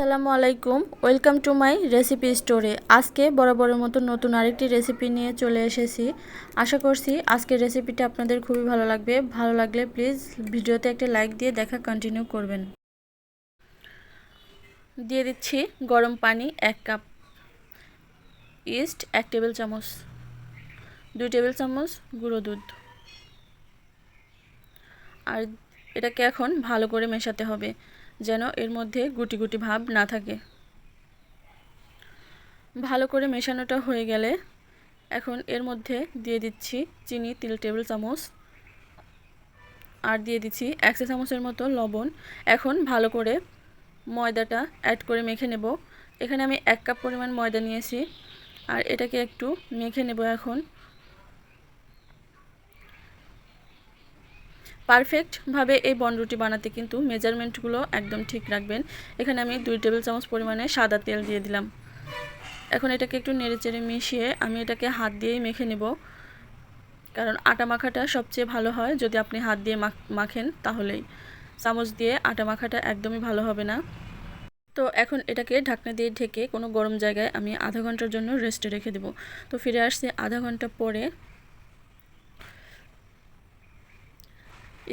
আসসালামু আলাইকুম, welcome to my recipe স্টোরে। আজকে বরাবরের মতো নতুন আরেকটি রেসিপি নিয়ে চলে এসেছি। আশা করছি আজকের রেসিপিটা আপনাদের খুবই ভালো লাগবে। ভালো লাগলে প্লিজ ভিডিওতে একটা লাইক দিয়ে দেখা কন্টিনিউ করবেন। দিয়ে দিচ্ছি গরম পানি 1 কাপ, ইস্ট 1 টেবিল চামচ, 2 টেবিল চামচ গুঁড়ো দুধ। আর এটাকে এখন ভালো করে মেশাতে হবে যেন এর মধ্যে গুটি গুটি ভাব না থাকে। ভালো করে মেশানোটা হয়ে গেলে এখন এর মধ্যে দিয়ে দিচ্ছি চিনি 3 টেবিল চামচ, আর দিয়ে দিচ্ছি 1 চা চামচের মতো লবণ। এখন ভালো করে ময়দাটা অ্যাড করে মেখে নেব। এখানে আমি 1 কাপ পরিমাণ ময়দা নিয়েছি, আর এটাকে একটু মেখে নেব। এখন পারফেক্টভাবে এই বনরুটি বানাতে কিন্তু মেজারমেন্টগুলো একদম ঠিক রাখবেন। এখানে আমি 2 টেবিল চামচ পরিমাণে সাদা তেল দিয়ে দিলাম। এখন এটাকে একটু নেড়েচেড়ে মিশিয়ে আমি এটাকে হাত দিয়েই মেখে নেব, কারণ আটা মাখাটা সবচেয়ে ভালো হয় যদি আপনি হাত দিয়ে মাখেন, তাহলেই। চামচ দিয়ে আটা মাখাটা একদমই ভালো হবে না। তো এখন এটাকে ঢাকনা দিয়ে ঢেকে কোনো গরম জায়গায় আমি আধা ঘন্টার জন্য রেস্টে রেখে দেব। তো ফিরে আসছি আধা ঘন্টা পরে।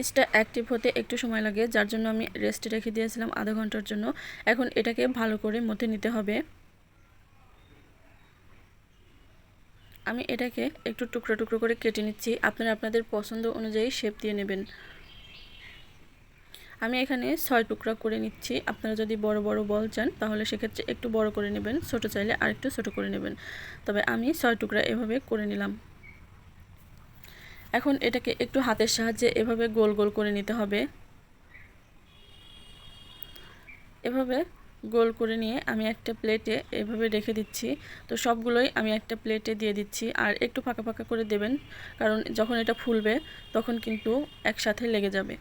ইস্টটা অ্যাক্টিভ হতে একটু সময় লাগে, যার জন্য আমি রেস্টে রেখে দিয়েছিলাম আধা ঘন্টার জন্য। এখন এটাকে ভালো করে মথে নিতে হবে। আমি এটাকে একটু টুকরো টুকরো করে কেটে নিচ্ছি। আপনারা আপনাদের পছন্দ অনুযায়ী শেপ দিয়ে নেবেন। আমি এখানে 6 টুকরা করে নিচ্ছি। আপনারা যদি বড় বড় বল চান তাহলে সেক্ষেত্রে একটু বড় করে নেবেন, ছোট চাইলে আরেকটু ছোট করে নেবেন। তবে আমি 6 টুকরা এভাবে করে নিলাম। এখন এটাকে একটু হাতের সাহায্যে এভাবে গোল গোল করে নিতে হবে। এভাবে গোল করে নিয়ে আমি একটা প্লেটে এভাবে রেখে দিচ্ছি। তো সবগুলোই আমি একটা প্লেটে দিয়ে দিচ্ছি, আর একটু ফাঁকা ফাঁকা করে দেবেন, কারণ যখন এটা ফুলবে তখন কিন্তু একসাথে লেগে যাবে।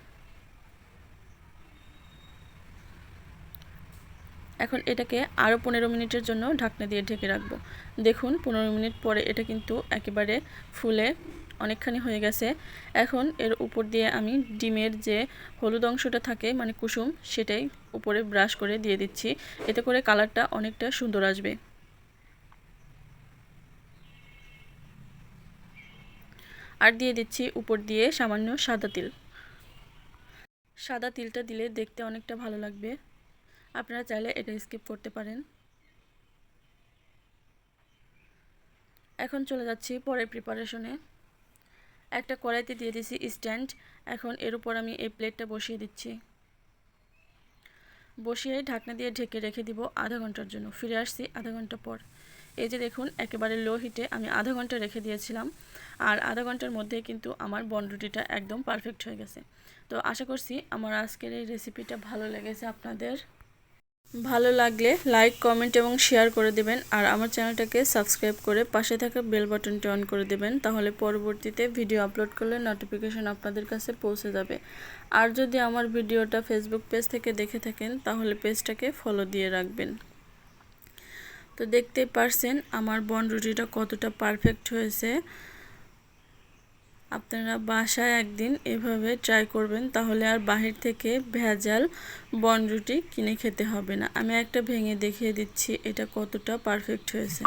এখন এটাকে আরও 15 মিনিটের জন্য ঢাকনা দিয়ে ঢেকে রাখবো। দেখুন 15 মিনিট পরে এটা কিন্তু একেবারে ফুলে অনেকখানি হয়ে গেছে। এখন এর উপর দিয়ে আমি ডিমের যে হলুদ অংশটা থাকে, মানে কুসুম, সেটাই উপরে ব্রাশ করে দিয়ে দিচ্ছি। এতে করে কালারটা অনেকটা সুন্দর আসবে। আর দিয়ে দিচ্ছি উপর দিয়ে সামান্য সাদা তিল। সাদা তিলটা দিলে দেখতে অনেকটা ভালো লাগবে। আপনারা চাইলে এটা স্কিপ করতে পারেন। এখন চলে যাচ্ছি পরের প্রিপারেশনে। একটা কড়াইতে দিয়ে দিয়েছি স্ট্যান্ড। এখন এর উপর আমি এই প্লেটটা বসিয়ে দিচ্ছি। বসিয়ে ঢাকনা দিয়ে ঢেকে রেখে দিব আধা ঘন্টার জন্য। ফিরে আসছি আধা ঘন্টা পর। এই যে দেখুন, একেবারে লো হিটে আমি আধা ঘন্টা রেখে দিয়েছিলাম, আর আধা ঘন্টার মধ্যে কিন্তু আমার বনরুটিটা একদম পারফেক্ট হয়ে গেছে। তো আশা করছি আমার আজকের এই রেসিপিটা ভালো লেগেছে আপনাদের। ভালো লাগলে লাইক, কমেন্ট এবং শেয়ার করে দেবেন, আর আমার চ্যানেলটাকে সাবস্ক্রাইব করে পাশে থাকা বেল বাটনটি অন করে দেবেন। তাহলে পরবর্তীতে ভিডিও আপলোড করলে নোটিফিকেশন আপনাদের কাছে পৌঁছে যাবে। আর যদি আমার ভিডিওটা ফেসবুক পেজ থেকে দেখে থাকেন তাহলে পেজটাকে ফলো দিয়ে রাখবেন। তো দেখতেই পারছেন আমার বনরুটিটা কতটা পারফেক্ট হয়েছে। আপনারা বাসায় একদিন এভাবে ট্রাই করবেন, তাহলে আর বাহির থেকে ভেজাল বনরুটি কিনে খেতে হবে না। আমি একটা ভেঙে দেখিয়ে দিচ্ছি এটা কতটা পারফেক্ট হয়েছে।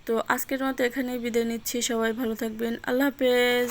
তো আজকের মতো এখানেই বিদায় নিচ্ছি। সবাই ভালো থাকবেন। আল্লাহ হাফেজ।